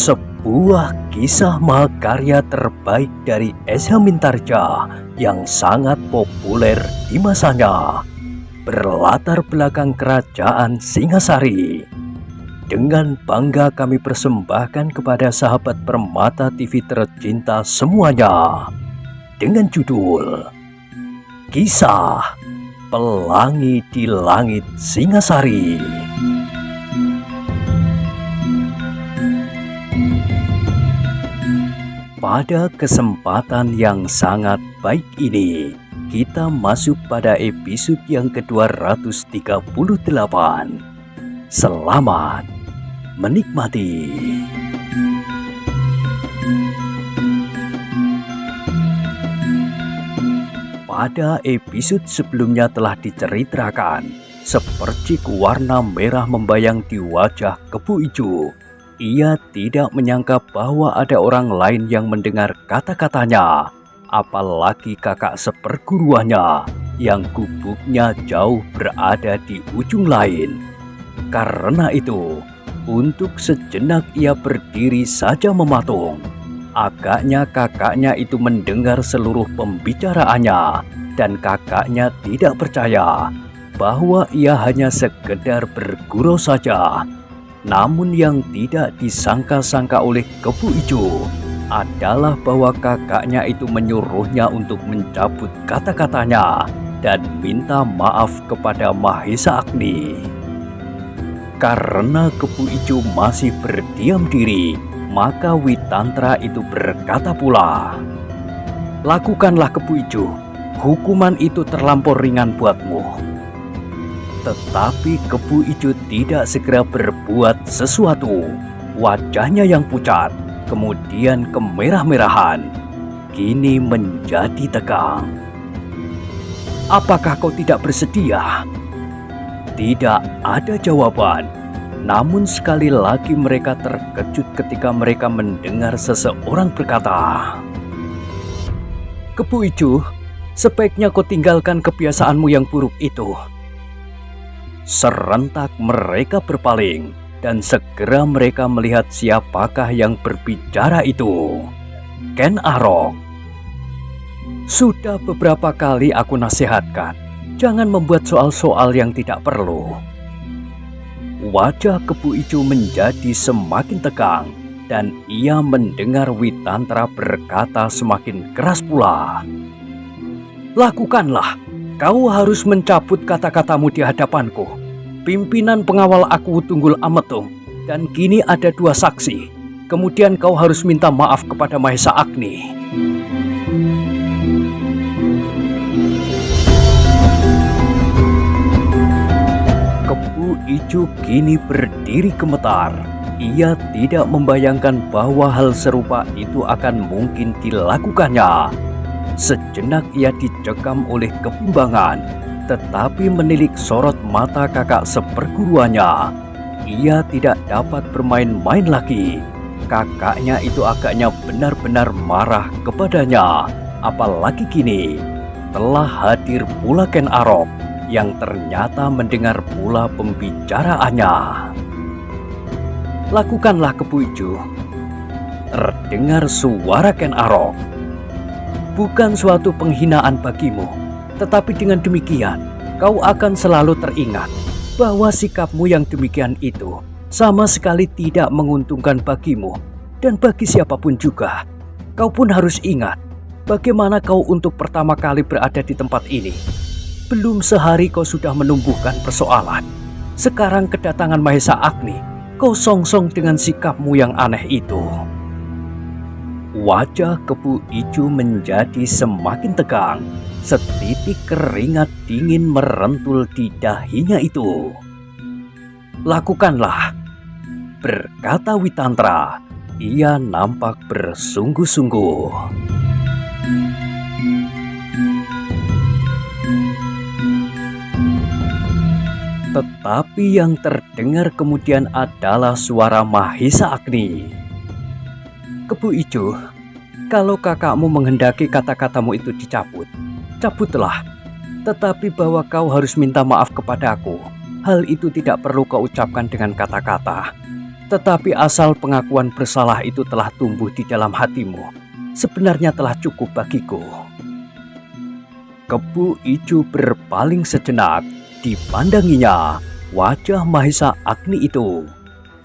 Sebuah kisah mahakarya terbaik dari Esa Mintarja yang sangat populer di masanya, berlatar belakang kerajaan Singasari. Dengan bangga kami persembahkan kepada sahabat Permata TV tercinta semuanya, dengan judul Kisah Pelangi di Langit Singasari. Pada kesempatan yang sangat baik ini, kita masuk pada episode yang ke-238. Selamat menikmati. Pada episode sebelumnya telah diceritakan, sepercik warna merah membayang di wajah Kebu Ijo. Ia tidak menyangka bahwa ada orang lain yang mendengar kata-katanya, apalagi kakak seperguruannya yang gubuknya jauh berada di ujung lain. Karena itu, untuk sejenak ia berdiri saja mematung. Agaknya kakaknya itu mendengar seluruh pembicaraannya, dan kakaknya tidak percaya bahwa ia hanya sekedar bergurau saja. Namun yang tidak disangka-sangka oleh Kebu Ijo adalah bahwa kakaknya itu menyuruhnya untuk mencabut kata-katanya dan minta maaf kepada Mahesa Agni. Karena Kebu Ijo masih berdiam diri, maka Witantra itu berkata pula, "Lakukanlah Kebu Ijo, hukuman itu terlampau ringan buatmu." Tetapi Kebu Ijo tidak segera berbuat sesuatu. Wajahnya yang pucat, kemudian kemerah-merahan, kini menjadi tegang. "Apakah kau tidak bersedia?" Tidak ada jawaban. Namun sekali lagi mereka terkejut ketika mereka mendengar seseorang berkata, "Kebu Ijo, sebaiknya kau tinggalkan kebiasaanmu yang buruk itu." Serentak mereka berpaling, dan segera mereka melihat siapakah yang berbicara itu. Ken Arok. "Sudah beberapa kali aku nasihatkan, jangan membuat soal-soal yang tidak perlu." Wajah Kebu Ijo menjadi semakin tegang, dan ia mendengar Witantra berkata semakin keras pula, "Lakukanlah. Kau harus mencabut kata-katamu di hadapanku. Pimpinan pengawal aku Tunggul Ametung, dan kini ada 2 saksi. Kemudian kau harus minta maaf kepada Mahesa Agni." Kebu Ijo kini berdiri gemetar. Ia tidak membayangkan bahwa hal serupa itu akan mungkin dilakukannya. Sejenak ia dicekam oleh kebimbangan, tetapi menilik sorot mata kakak seperguruannya, ia tidak dapat bermain-main lagi. Kakaknya itu agaknya benar-benar marah kepadanya. Apalagi kini telah hadir pula Ken Arok yang ternyata mendengar pula pembicaraannya. "Lakukanlah Kebu Ijo." Terdengar suara Ken Arok. "Bukan suatu penghinaan bagimu, tetapi dengan demikian kau akan selalu teringat bahwa sikapmu yang demikian itu sama sekali tidak menguntungkan bagimu dan bagi siapapun juga. Kau pun harus ingat bagaimana kau untuk pertama kali berada di tempat ini. Belum sehari kau sudah menumbuhkan persoalan. Sekarang kedatangan Mahesa Agni, kau songsong dengan sikapmu yang aneh itu." Wajah Kebu Ijo menjadi semakin tegang. Setitik keringat dingin merentul di dahinya itu. "Lakukanlah," berkata Witantra. Ia nampak bersungguh-sungguh. Tetapi yang terdengar kemudian adalah suara Mahesa Agni. "Kebu Ijo, kalau kakakmu menghendaki kata-katamu itu dicabut, cabutlah. Tetapi bahwa kau harus minta maaf kepadaku, hal itu tidak perlu kau ucapkan dengan kata-kata. Tetapi asal pengakuan bersalah itu telah tumbuh di dalam hatimu, sebenarnya telah cukup bagiku. Kebu Ijo berpaling sejenak. Dipandanginya wajah Mahesa Agni itu.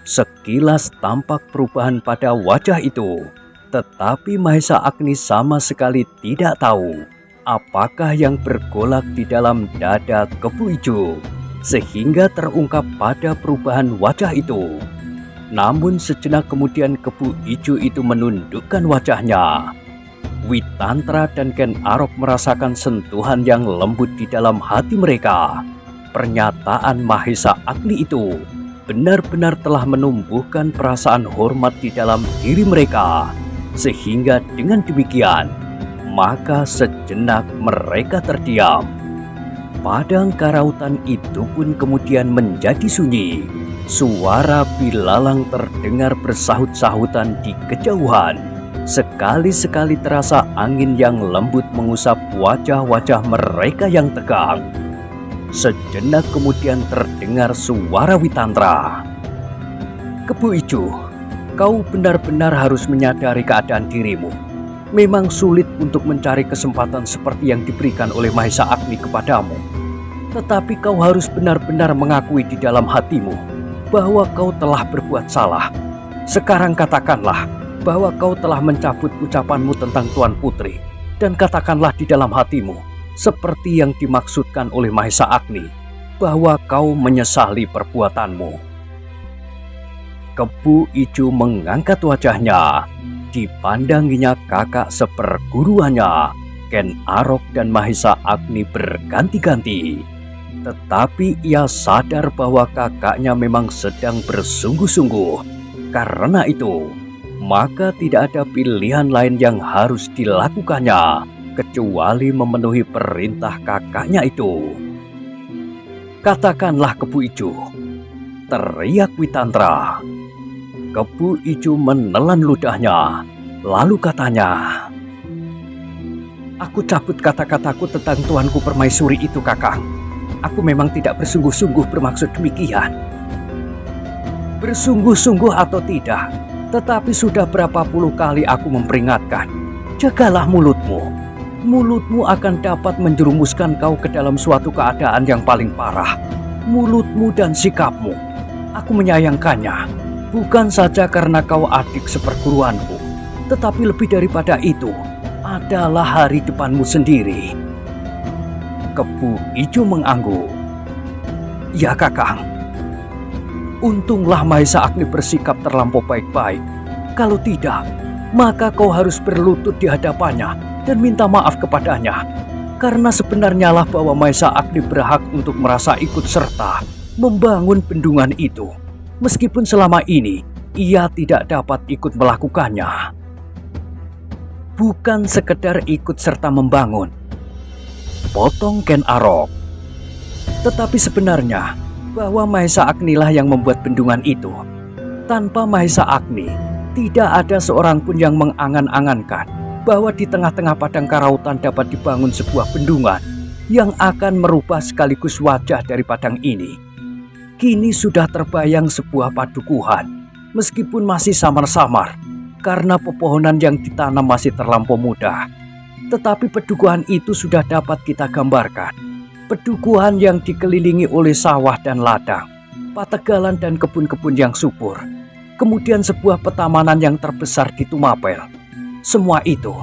Sekilas tampak perubahan pada wajah itu, tetapi Mahesa Agni sama sekali tidak tahu apakah yang bergolak di dalam dada Kebu Ijo, sehingga terungkap pada perubahan wajah itu. Namun sejenak kemudian Kebu Ijo itu menundukkan wajahnya. Witantra dan Ken Arok merasakan sentuhan yang lembut di dalam hati mereka. Pernyataan Mahesa Agni itu benar-benar telah menumbuhkan perasaan hormat di dalam diri mereka. Sehingga dengan demikian, maka sejenak mereka terdiam. Padang karautan itu pun kemudian menjadi sunyi. Suara bilalang terdengar bersahut-sahutan di kejauhan. Sekali-sekali terasa angin yang lembut mengusap wajah-wajah mereka yang tegang. Sejenak kemudian terdengar suara Witantra. Kebu Ijo, kau benar-benar harus menyadari keadaan dirimu. Memang sulit untuk mencari kesempatan seperti yang diberikan oleh Mahesa Agni kepadamu. Tetapi kau harus benar-benar mengakui di dalam hatimu bahwa kau telah berbuat salah. Sekarang katakanlah bahwa kau telah mencabut ucapanmu tentang Tuan Putri, dan katakanlah di dalam hatimu, seperti yang dimaksudkan oleh Mahesa Agni, bahwa kau menyesali perbuatanmu. Kebu Ijo mengangkat wajahnya. Dipandanginya kakak seperguruannya, Ken Arok dan Mahesa Agni berganti-ganti. Tetapi ia sadar bahwa kakaknya memang sedang bersungguh-sungguh. Karena itu, maka tidak ada pilihan lain yang harus dilakukannya kecuali memenuhi perintah kakaknya itu. Katakanlah Kebu Ijo, teriak Witantra. Kebu Ijo menelan ludahnya, lalu katanya, aku cabut kata-kataku tentang tuanku permaisuri itu, Kakang. Aku memang tidak bersungguh-sungguh bermaksud demikian. Bersungguh-sungguh atau tidak, tetapi sudah berapa puluh kali aku memperingatkan, jagalah mulutmu. Mulutmu akan dapat menjerumuskan kau ke dalam suatu keadaan yang paling parah. Mulutmu dan sikapmu, aku menyayangkannya, bukan saja karena kau adik seperguruanku, tetapi lebih daripada itu adalah hari depanmu sendiri. Kebu Ijo mengangguk. Ya Kakang, untunglah Mahesa Agni bersikap terlampau baik-baik. Kalau tidak, maka kau harus berlutut di hadapannya dan minta maaf kepadanya. Karena sebenarnya lah bahwa Mahesa Agni berhak untuk merasa ikut serta membangun bendungan itu, meskipun selama ini ia tidak dapat ikut melakukannya. Bukan sekedar ikut serta membangun, potong Ken Arok. Tetapi sebenarnya bahwa Mahesa Agni lah yang membuat bendungan itu. Tanpa Mahesa Agni, tidak ada seorang pun yang mengangan-angankan bahwa di tengah-tengah padang karautan dapat dibangun sebuah bendungan yang akan merubah sekaligus wajah dari padang ini. Kini sudah terbayang sebuah padukuhan, meskipun masih samar-samar karena pepohonan yang ditanam masih terlampau muda. Tetapi pedukuhan itu sudah dapat kita gambarkan. Pedukuhan yang dikelilingi oleh sawah dan ladang, pategalan dan kebun-kebun yang subur. Kemudian sebuah petamanan yang terbesar di Tumapel. Semua itu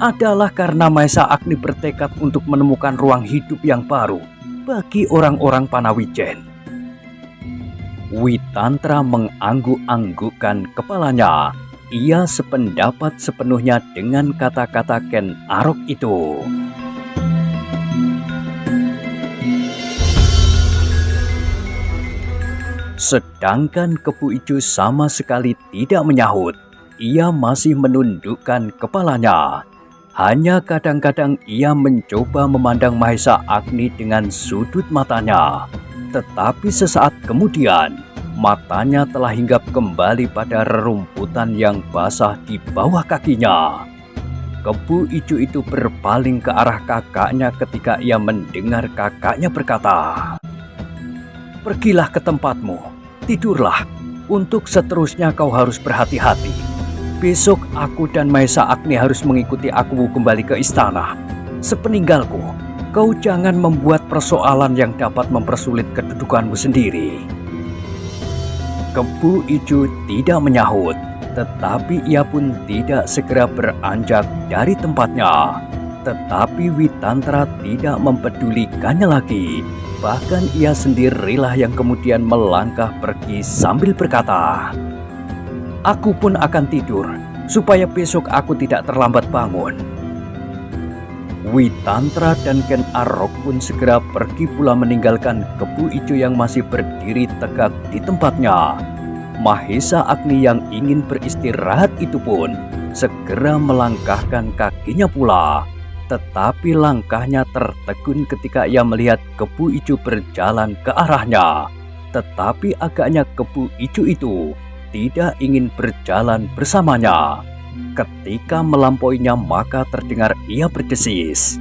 adalah karena Mahesa Agni bertekad untuk menemukan ruang hidup yang baru bagi orang-orang Panawijen. Witantra mengangguk-anggukkan kepalanya. Ia sependapat sepenuhnya dengan kata-kata Ken Arok itu. Sedangkan Kebu Ijo sama sekali tidak menyahut. Ia masih menundukkan kepalanya. Hanya kadang-kadang ia mencoba memandang Mahesa Agni dengan sudut matanya. Tetapi sesaat kemudian, matanya telah hinggap kembali pada rerumputan yang basah di bawah kakinya. Kebu Ijo itu berpaling ke arah kakaknya ketika ia mendengar kakaknya berkata, "Pergilah ke tempatmu, tidurlah, Untuk seterusnya kau harus berhati-hati. Besok aku dan Mahesa Agni harus mengikuti aku kembali ke istana. Sepeninggalku, kau jangan membuat persoalan yang dapat mempersulit kedudukanmu sendiri. Kebo Ijo tidak menyahut, tetapi ia pun tidak segera beranjak dari tempatnya. Tetapi Witantra tidak mempedulikannya lagi. Bahkan ia sendirilah yang kemudian melangkah pergi sambil berkata, "Aku pun akan tidur, supaya besok aku tidak terlambat bangun." Witantra dan Ken Arok pun segera pergi pula meninggalkan Kebo Ijo yang masih berdiri tegak di tempatnya. Mahesa Agni yang ingin beristirahat itu pun segera melangkahkan kakinya pula. Tetapi langkahnya tertegun ketika ia melihat Kebo Ijo berjalan ke arahnya. Tetapi agaknya Kebo Ijo itu tidak ingin berjalan bersamanya. Ketika melampauinya maka terdengar ia berdesis,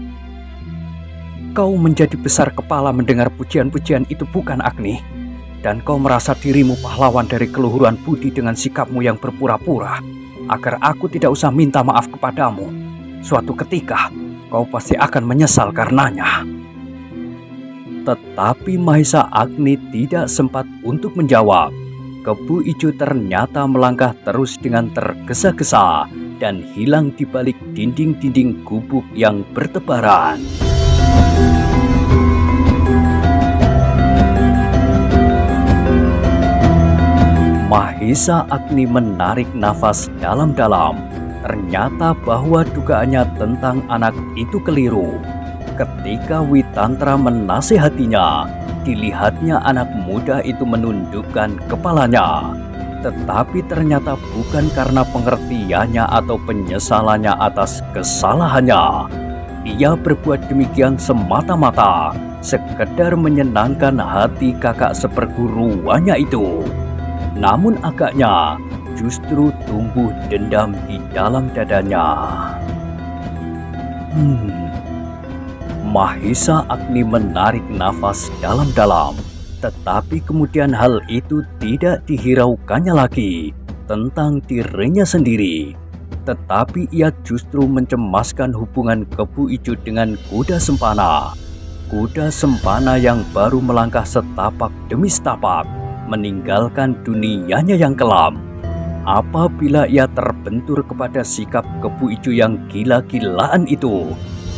"Kau menjadi besar kepala mendengar pujian-pujian itu bukan, Agni? Dan kau merasa dirimu pahlawan dari keluhuran budi dengan sikapmu yang berpura-pura, agar aku tidak usah minta maaf kepadamu. Suatu ketika kau pasti akan menyesal karenanya." Tetapi Mahesa Agni tidak sempat untuk menjawab. Kebo Ijo ternyata melangkah terus dengan tergesa-gesa dan hilang di balik dinding-dinding gubuk yang bertebaran. Mahesa Agni menarik nafas dalam-dalam. Ternyata bahwa dugaannya tentang anak itu keliru. Ketika Witantra menasihatinya, dilihatnya anak muda itu menundukkan kepalanya. Tetapi ternyata bukan karena pengertiannya atau penyesalannya atas kesalahannya. Ia berbuat demikian semata-mata sekedar menyenangkan hati kakak seperguruannya itu. Namun agaknya justru tumbuh dendam di dalam dadanya. Mahesa Agni menarik nafas dalam-dalam, tetapi kemudian hal itu tidak dihiraukannya lagi tentang dirinya sendiri. Tetapi ia justru mencemaskan hubungan Kebo Ijo dengan kuda sempana. Kuda sempana yang baru melangkah setapak demi setapak, meninggalkan dunianya yang kelam. Apabila ia terbentur kepada sikap Kebo Ijo yang gila-gilaan itu,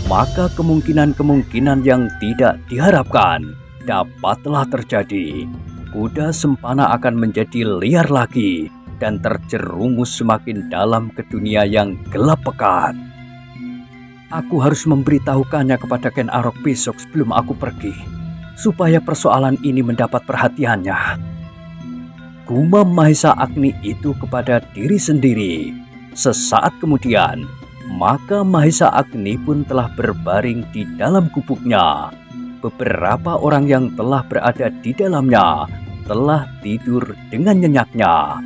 maka kemungkinan-kemungkinan yang tidak diharapkan dapatlah terjadi. Kuda sempana akan menjadi liar lagi dan terjerumus semakin dalam ke dunia yang gelap pekat. Aku harus memberitahukannya kepada Ken Arok besok sebelum aku pergi, supaya persoalan ini mendapat perhatiannya. Gumam Mahesa Agni itu kepada diri sendiri. Sesaat kemudian, maka Mahesa Agni pun telah berbaring di dalam gubuknya. Beberapa orang yang telah berada di dalamnya telah tidur dengan nyenyaknya.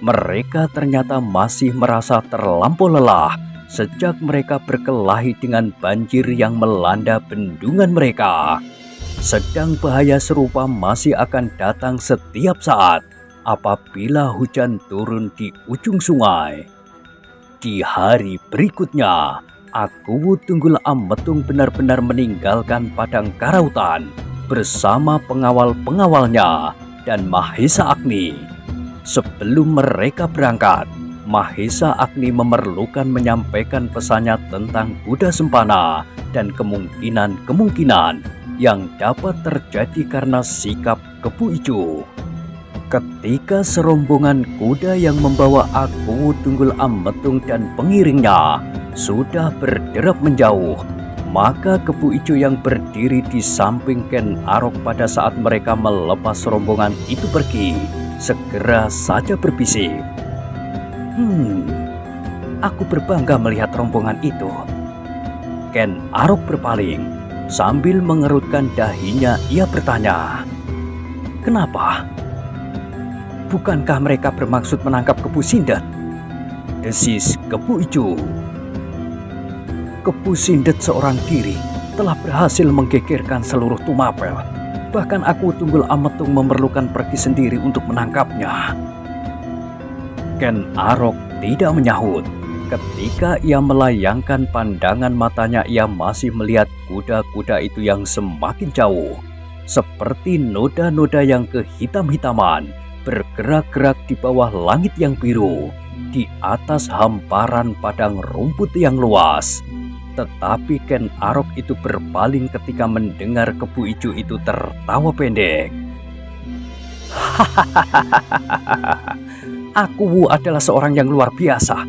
Mereka ternyata masih merasa terlampau lelah sejak mereka berkelahi dengan banjir yang melanda bendungan mereka. Sedang bahaya serupa masih akan datang setiap saat apabila hujan turun di ujung sungai. Di hari berikutnya, Aku Tunggul Ametung benar-benar meninggalkan padang karautan bersama pengawal-pengawalnya dan Mahesa Agni. Sebelum mereka berangkat, Mahesa Agni memerlukan menyampaikan pesannya tentang kuda sempana dan kemungkinan-kemungkinan yang dapat terjadi karena sikap Kebo Ijo. Ketika serombongan kuda yang membawa Aku Tunggul Ametung dan pengiringnya sudah berderap menjauh, maka Kebo Ijo yang berdiri di samping Ken Arok pada saat mereka melepas rombongan itu pergi, segera saja berbisik. Aku berbangga melihat rombongan itu." Ken Arok berpaling, sambil mengerutkan dahinya ia bertanya, "Kenapa? Bukankah mereka bermaksud menangkap Kebo Sindet?" desis Kebo Ijo. "Kebo Sindet seorang diri telah berhasil menggegerkan seluruh Tumapel. Bahkan Aku Tunggul Ametung memerlukan pergi sendiri untuk menangkapnya. Ken Arok tidak menyahut. Ketika ia melayangkan pandangan matanya, ia masih melihat kuda-kuda itu yang semakin jauh. Seperti noda-noda yang kehitam-hitaman bergerak-gerak di bawah langit yang biru, di atas hamparan padang rumput yang luas. Tetapi Ken Arok itu berpaling ketika mendengar Kebu Ijo itu tertawa pendek. Aku adalah seorang yang luar biasa.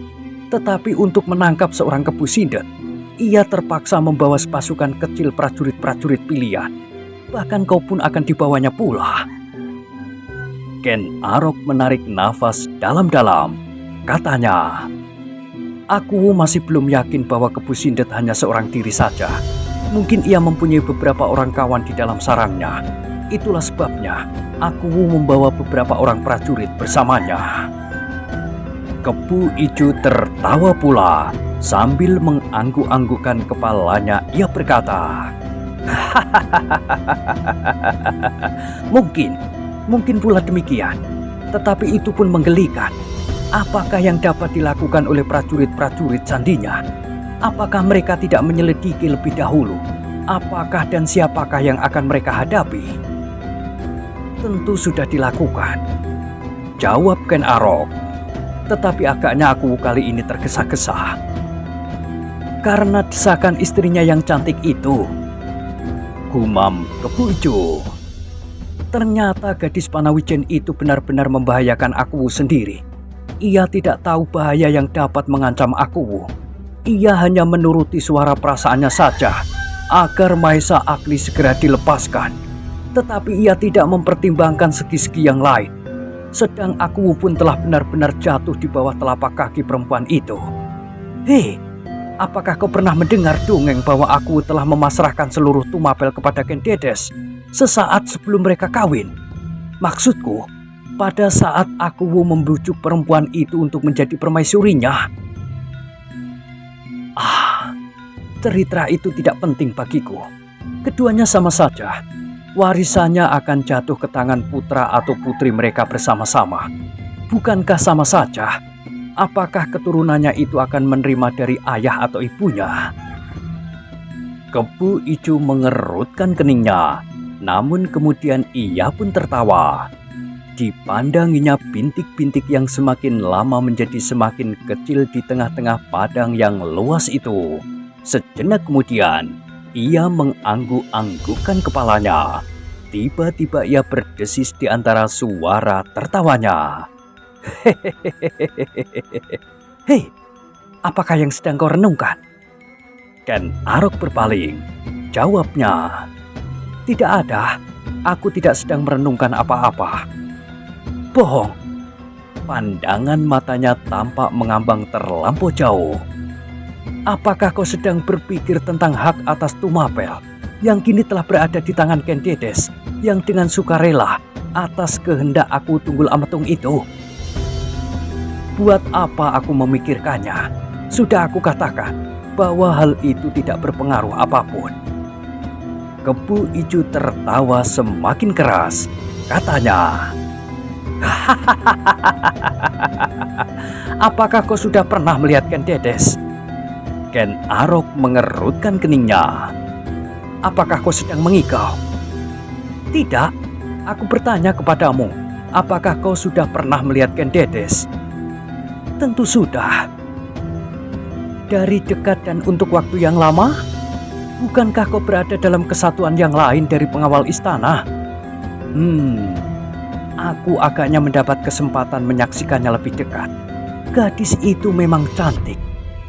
Tetapi untuk menangkap seorang Kebu Sindet, ia terpaksa membawa pasukan kecil prajurit-prajurit pilihan. Bahkan kau pun akan dibawanya pula. Ken Arok menarik nafas dalam-dalam. Katanya, aku masih belum yakin bahwa Kebu Sindet hanya seorang diri saja. Mungkin ia mempunyai beberapa orang kawan di dalam sarangnya. Itulah sebabnya aku membawa beberapa orang prajurit bersamanya. Kebu Ijo tertawa pula. Sambil mengangguk-anggukkan kepalanya, ia berkata, Mungkin pula demikian. Tetapi itu pun menggelikan. Apakah yang dapat dilakukan oleh prajurit-prajurit sandinya? Apakah mereka tidak menyelidiki lebih dahulu? Apakah dan siapakah yang akan mereka hadapi? Tentu sudah dilakukan, jawab Ken Arok. Tetapi agaknya aku kali ini tergesa-gesa. Karena desakan istrinya yang cantik itu, gumam Kebu Ijo. Ternyata gadis Panawijen itu benar-benar membahayakan aku sendiri. Ia tidak tahu bahaya yang dapat mengancam aku. Ia hanya menuruti suara perasaannya saja agar Mahesa Agni segera dilepaskan. Tetapi ia tidak mempertimbangkan segi-segi yang lain. Sedang aku pun telah benar-benar jatuh di bawah telapak kaki perempuan itu. Hei, apakah kau pernah mendengar dongeng bahwa aku telah memasrahkan seluruh Tumapel kepada Ken Dedes sesaat sebelum mereka kawin? Maksudku, pada saat aku membujuk perempuan itu untuk menjadi permaisurinya. Cerita itu tidak penting bagiku. Keduanya sama saja. Warisannya akan jatuh ke tangan putra atau putri mereka bersama-sama. Bukankah sama saja? Apakah keturunannya itu akan menerima dari ayah atau ibunya? Kebu Ijo mengerutkan keningnya. Namun kemudian ia pun tertawa. Dipandanginya bintik-bintik yang semakin lama menjadi semakin kecil di tengah-tengah padang yang luas itu. Sejenak kemudian, ia mengangguk-anggukkan kepalanya. Tiba-tiba ia berdesis di antara suara tertawanya. Hei, apakah yang sedang kau renungkan? Ken Arok berpaling. Jawabnya, tidak ada. Aku tidak sedang merenungkan apa-apa. Bohong. Pandangan matanya tampak mengambang terlampau jauh. Apakah kau sedang berpikir tentang hak atas Tumapel yang kini telah berada di tangan Ken Dedes yang dengan sukarela atas kehendak aku Tunggul Ametung itu? Buat apa aku memikirkannya? Sudah aku katakan bahwa hal itu tidak berpengaruh apapun. Kebu Ijo tertawa semakin keras. Katanya, apakah kau sudah pernah melihat Ken Dedes? Ken Arok mengerutkan keningnya. Apakah kau sedang mengigau? Tidak, aku bertanya kepadamu. Apakah kau sudah pernah melihat Ken Dedes? Tentu sudah. Dari dekat dan untuk waktu yang lama? Bukankah kau berada dalam kesatuan yang lain dari pengawal istana? Aku agaknya mendapat kesempatan menyaksikannya lebih dekat. Gadis itu memang cantik.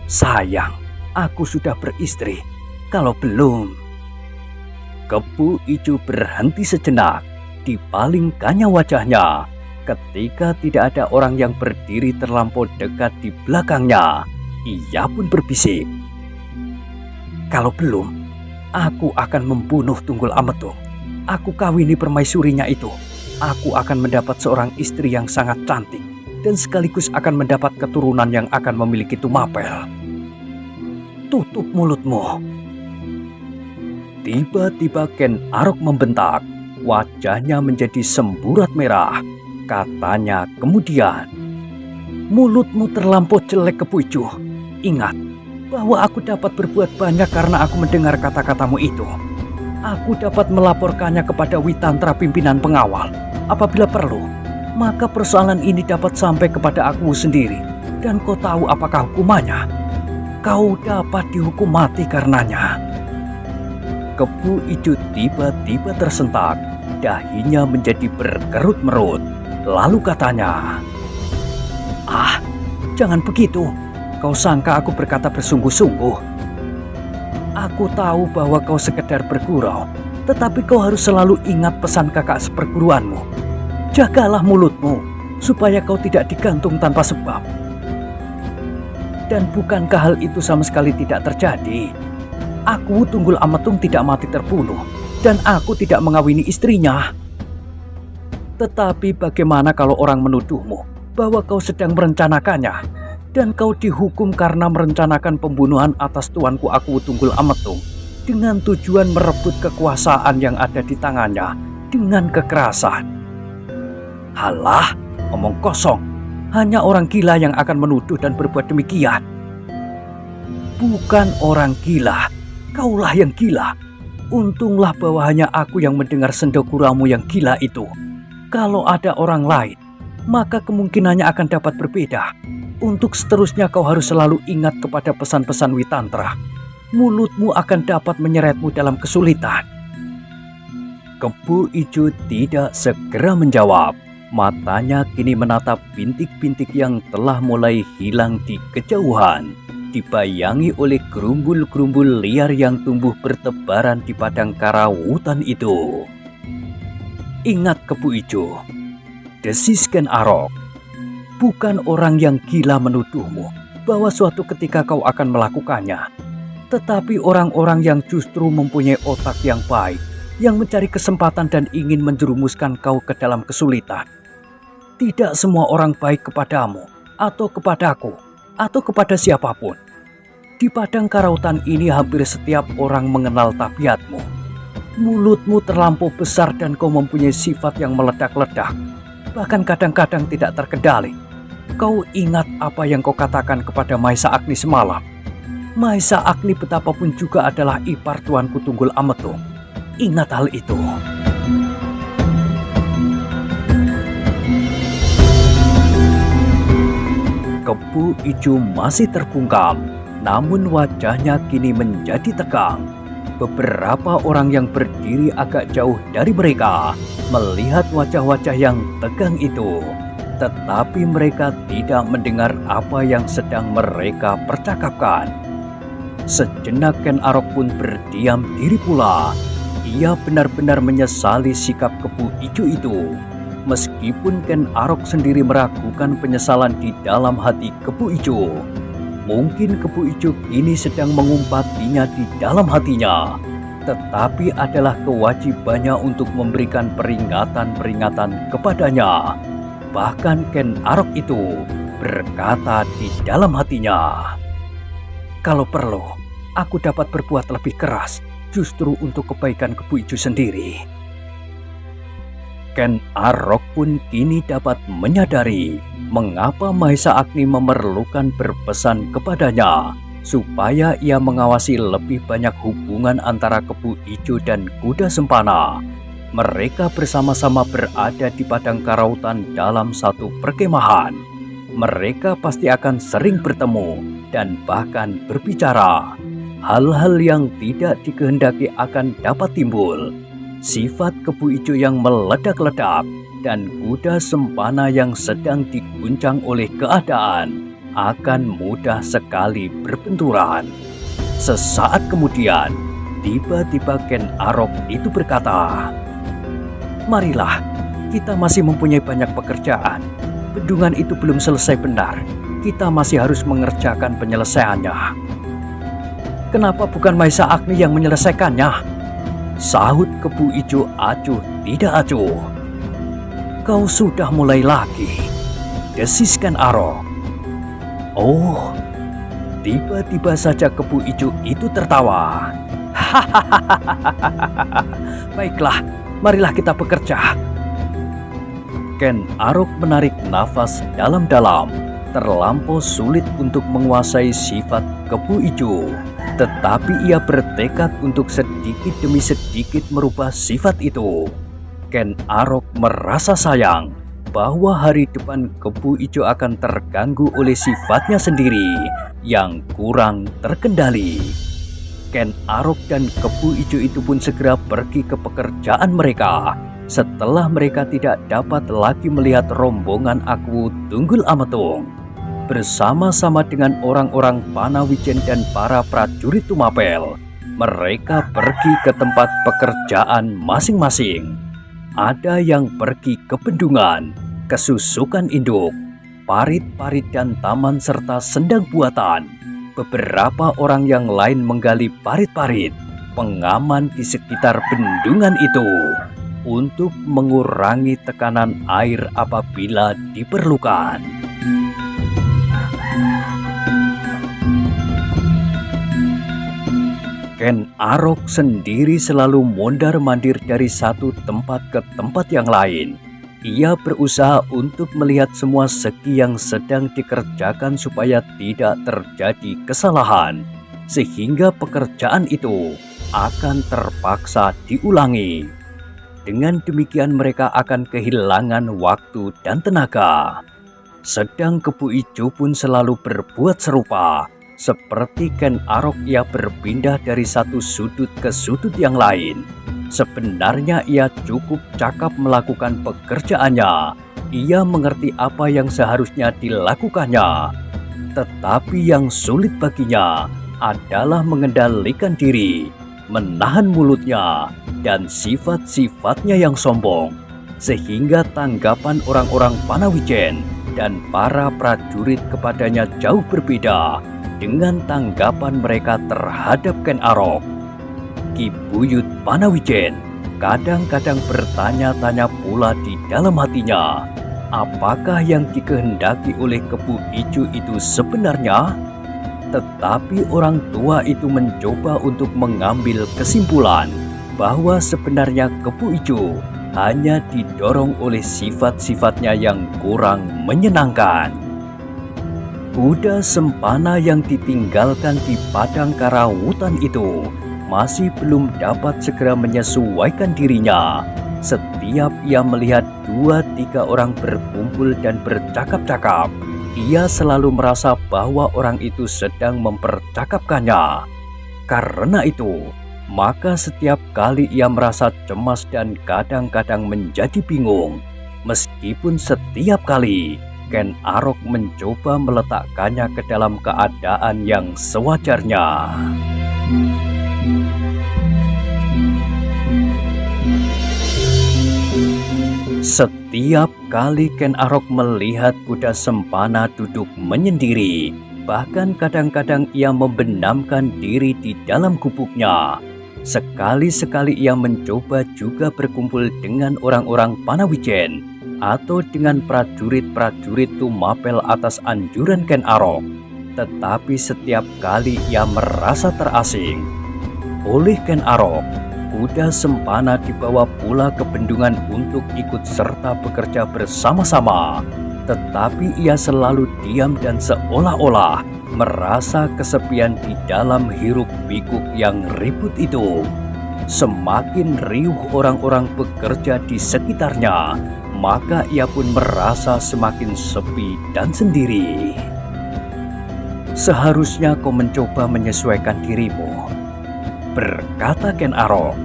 Sayang, aku sudah beristri. Kalau belum. Kebu Ijo berhenti sejenak. Dipalingkannya wajahnya ketika tidak ada orang yang berdiri terlampau dekat di belakangnya. Ia pun berbisik, kalau belum, aku akan membunuh Tunggul Ametung. Aku kawini permaisurinya itu. Aku akan mendapat seorang istri yang sangat cantik dan sekaligus akan mendapat keturunan yang akan memiliki Tumapel. Tutup mulutmu. Tiba-tiba Ken Arok membentak. Wajahnya menjadi semburat merah. Katanya kemudian, mulutmu terlampau jelek Kepu Ijo. Ingat bahwa aku dapat berbuat banyak karena aku mendengar kata-katamu itu. Aku dapat melaporkannya kepada Witantra pimpinan pengawal. Apabila perlu, maka persoalan ini dapat sampai kepada aku sendiri. Dan kau tahu apakah hukumannya? Kau dapat dihukum mati karenanya. Kepu Ijo tiba-tiba tersentak. Dahinya menjadi berkerut-merut. Lalu katanya, "Ah, jangan begitu. Kau sangka aku berkata bersungguh-sungguh? Aku tahu bahwa kau sekedar bergurau, tetapi kau harus selalu ingat pesan kakak seperguruanmu. Jagalah mulutmu, supaya kau tidak digantung tanpa sebab. Dan bukankah hal itu sama sekali tidak terjadi? Aku, Tunggul Ametung, tidak mati terbunuh, dan aku tidak mengawini istrinya. Tetapi bagaimana kalau orang menuduhmu bahwa kau sedang merencanakannya, dan kau dihukum karena merencanakan pembunuhan atas tuanku aku, Tunggul Ametung, dengan tujuan merebut kekuasaan yang ada di tangannya dengan kekerasan?" "Halah, omong kosong. Hanya orang gila yang akan menuduh dan berbuat demikian." "Bukan orang gila, kaulah yang gila. Untunglah bahwa hanya aku yang mendengar sendaguramu yang gila itu. Kalau ada orang lain, maka kemungkinannya akan dapat berbeda. Untuk seterusnya kau harus selalu ingat kepada pesan-pesan Witantra. Mulutmu akan dapat menyeretmu dalam kesulitan." Kepu Ijo tidak segera menjawab. Matanya kini menatap bintik-bintik yang telah mulai hilang di kejauhan, dibayangi oleh gerumbul-gerumbul liar yang tumbuh bertebaran di padang karawutan itu. "Ingat Kepu Ijo," desis Ken Arok. "Bukan orang yang gila menuduhmu bahwa suatu ketika kau akan melakukannya, tetapi orang-orang yang justru mempunyai otak yang baik, yang mencari kesempatan dan ingin menjerumuskan kau ke dalam kesulitan. Tidak semua orang baik kepadamu, atau kepadaku, atau kepada siapapun. Di padang karautan ini hampir setiap orang mengenal tabiatmu. Mulutmu terlampau besar dan kau mempunyai sifat yang meledak-ledak, bahkan kadang-kadang tidak terkendali. Kau ingat apa yang kau katakan kepada Maisa Agni semalam? Maisa Agni betapapun juga adalah ipar tuanku Tunggul Ametung. Ingat hal itu." Kepu Ijo masih terpungkam, namun wajahnya kini menjadi tegang. Beberapa orang yang berdiri agak jauh dari mereka melihat wajah-wajah yang tegang itu, tetapi mereka tidak mendengar apa yang sedang mereka percakapkan. Sejenak Ken Arok pun berdiam diri pula. Ia benar-benar menyesali sikap Kepu Ijo itu. Meskipun Ken Arok sendiri meragukan penyesalan di dalam hati Kepu Ijo, mungkin Kepu Ijo kini sedang mengumpatinya di dalam hatinya. Tetapi adalah kewajibannya untuk memberikan peringatan-peringatan kepadanya. Bahkan Ken Arok itu berkata di dalam hatinya, "Kalau perlu, aku dapat berbuat lebih keras justru untuk kebaikan Kepu Ijo sendiri." Ken Arok pun kini dapat menyadari mengapa Maisa Agni memerlukan berpesan kepadanya supaya ia mengawasi lebih banyak hubungan antara Kepu Ijo dan Kuda Sempana. Mereka bersama-sama berada di padang karautan dalam satu perkemahan. Mereka pasti akan sering bertemu dan bahkan berbicara. Hal-hal yang tidak dikehendaki akan dapat timbul. Sifat Kepu Ijo yang meledak-ledak dan Kuda Sempana yang sedang diguncang oleh keadaan akan mudah sekali berbenturan. Sesaat kemudian, tiba-tiba Ken Arok itu berkata, "Marilah, kita masih mempunyai banyak pekerjaan. Bendungan itu belum selesai benar. Kita masih harus mengerjakan penyelesaiannya." "Kenapa bukan Maisa Agni yang menyelesaikannya?" sahut Kepu Ijo acuh tidak acuh. "Kau sudah mulai lagi," desis Ken Arok. Oh, tiba-tiba saja Kepu Ijo itu tertawa. "Hahaha, baiklah, marilah kita bekerja." Ken Arok menarik nafas dalam-dalam. terlampau sulit untuk menguasai sifat Kebo Ijo. Tetapi ia bertekad untuk sedikit demi sedikit merubah sifat itu. Ken Arok merasa sayang bahwa hari depan Kebo Ijo akan terganggu oleh sifatnya sendiri yang kurang terkendali. Ken Arok dan Kebo Ijo itu pun segera pergi ke pekerjaan mereka setelah mereka tidak dapat lagi melihat rombongan Aku Tunggul Ametung. Bersama-sama dengan orang-orang Panawijen dan para prajurit Tumapel, mereka pergi ke tempat pekerjaan masing-masing. Ada yang pergi ke bendungan, kesusukan induk, parit-parit dan taman serta sendang buatan. Beberapa orang yang lain menggali parit-parit, pengaman di sekitar bendungan itu, untuk mengurangi tekanan air apabila diperlukan. Ken Arok sendiri selalu mondar-mandir dari satu tempat ke tempat yang lain. Ia berusaha untuk melihat semua segi yang sedang dikerjakan supaya tidak terjadi kesalahan, sehingga pekerjaan itu akan terpaksa diulangi. Dengan demikian mereka akan kehilangan waktu dan tenaga. Sedang Kebo Ijo pun selalu berbuat serupa. Seperti Ken Arok, ia berpindah dari satu sudut ke sudut yang lain. Sebenarnya ia cukup cakap melakukan pekerjaannya. Ia mengerti apa yang seharusnya dilakukannya. Tetapi yang sulit baginya adalah mengendalikan diri, menahan mulutnya, dan sifat-sifatnya yang sombong. Sehingga tanggapan orang-orang Panawijen dan para prajurit kepadanya jauh berbeda dengan tanggapan mereka terhadap Ken Arok. Ki Buyut Panawijen kadang-kadang bertanya-tanya pula di dalam hatinya, apakah yang dikehendaki oleh Kebo Ijo itu sebenarnya? Tetapi orang tua itu mencoba untuk mengambil kesimpulan bahwa sebenarnya Kebo Ijo hanya didorong oleh sifat-sifatnya yang kurang menyenangkan. Kuda sempana yang ditinggalkan di padang karawutan itu masih belum dapat segera menyesuaikan dirinya. Setiap ia melihat 2-3 orang berkumpul dan bercakap-cakap, ia selalu merasa bahwa orang itu sedang mempercakapkannya. Karena itu, maka setiap kali ia merasa cemas dan kadang-kadang menjadi bingung. Meskipun setiap kali Ken Arok mencoba meletakkannya ke dalam keadaan yang sewajarnya. Setiap kali Ken Arok melihat kuda sempana duduk menyendiri, bahkan kadang-kadang ia membenamkan diri di dalam gubuknya. Sekali-sekali ia mencoba juga berkumpul dengan orang-orang Panawijen atau dengan prajurit-prajurit Tumapel atas anjuran Ken Arok. Tetapi setiap kali ia merasa terasing. Oleh Ken Arok, kuda sempana dibawa pula ke bendungan untuk ikut serta bekerja bersama-sama. Tetapi ia selalu diam dan seolah-olah merasa kesepian di dalam hiruk-pikuk yang ribut itu. Semakin riuh orang-orang bekerja di sekitarnya, maka ia pun merasa semakin sepi dan sendiri. Seharusnya kau mencoba menyesuaikan dirimu, berkata Ken Arok.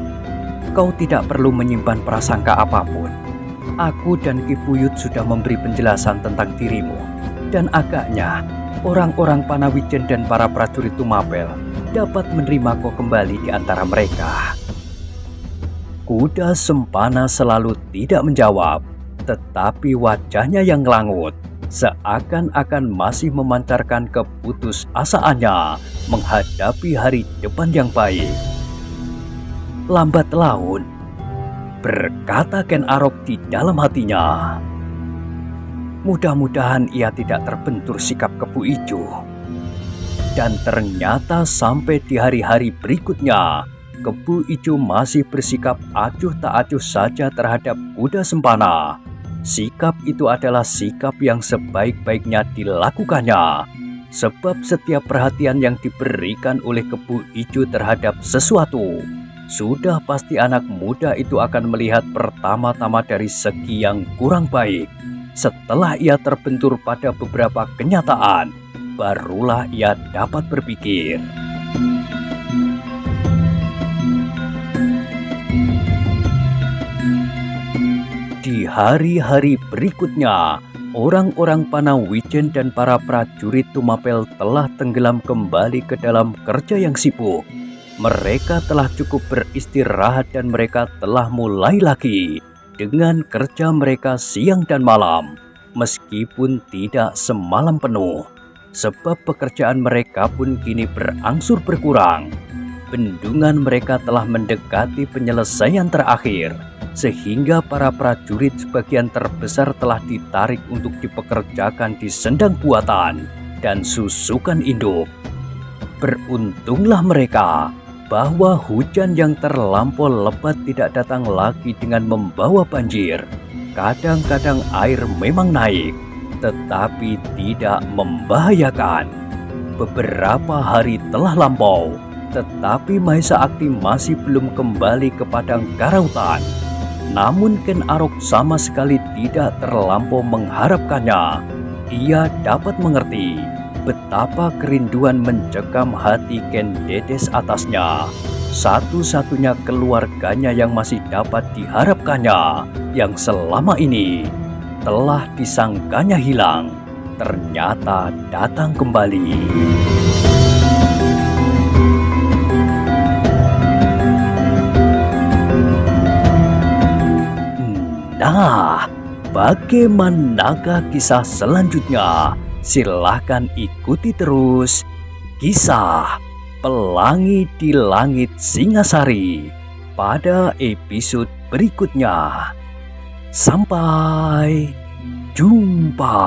Kau tidak perlu menyimpan prasangka apapun. Aku dan Ki Buyut sudah memberi penjelasan tentang dirimu, dan agaknya orang-orang Panawijen dan para prajurit Tumapel dapat menerima kau kembali di antara mereka. Kuda sempana selalu tidak menjawab, tetapi wajahnya yang langut seakan-akan masih memancarkan keputusasaannya menghadapi hari depan yang baik. Lambat laun, berkata Ken Arok di dalam hatinya. Mudah-mudahan ia tidak terbentur sikap Kebo Ijo. Dan ternyata sampai di hari-hari berikutnya, Kebo Ijo masih bersikap acuh tak acuh saja terhadap kuda sempana. sikap itu adalah sikap yang sebaik-baiknya dilakukannya. Sebab setiap perhatian yang diberikan oleh kebo ijo terhadap sesuatu, sudah pasti anak muda itu akan melihat pertama-tama dari segi yang kurang baik. Setelah ia terbentur pada beberapa kenyataan, barulah ia dapat berpikir. Di hari-hari berikutnya, orang-orang Panawijen dan para prajurit Tumapel telah tenggelam kembali ke dalam kerja yang sibuk. Mereka telah cukup beristirahat dan mereka telah mulai lagi dengan kerja mereka siang dan malam, meskipun tidak semalam penuh. Sebab pekerjaan mereka pun kini berangsur berkurang. Bendungan mereka telah mendekati penyelesaian terakhir, sehingga para prajurit sebagian terbesar telah ditarik untuk dipekerjakan di sendang buatan dan susukan induk. Beruntunglah mereka bahwa hujan yang terlampau lebat tidak datang lagi dengan membawa banjir. Kadang-kadang air memang naik, tetapi tidak membahayakan. Beberapa hari telah lampau, tetapi Mahesa Akti masih belum kembali ke padang karautan. Namun Ken Arok sama sekali tidak terlampau mengharapkannya. Ia dapat mengerti betapa kerinduan mencekam hati Ken Dedes atasnya. Satu-satunya keluarganya yang masih dapat diharapkannya, yang selama ini telah disangkanya hilang, ternyata datang kembali. Nah, bagaimanakah kisah selanjutnya? Silahkan ikuti terus kisah Pelangi di Langit Singasari pada episode berikutnya. Sampai jumpa.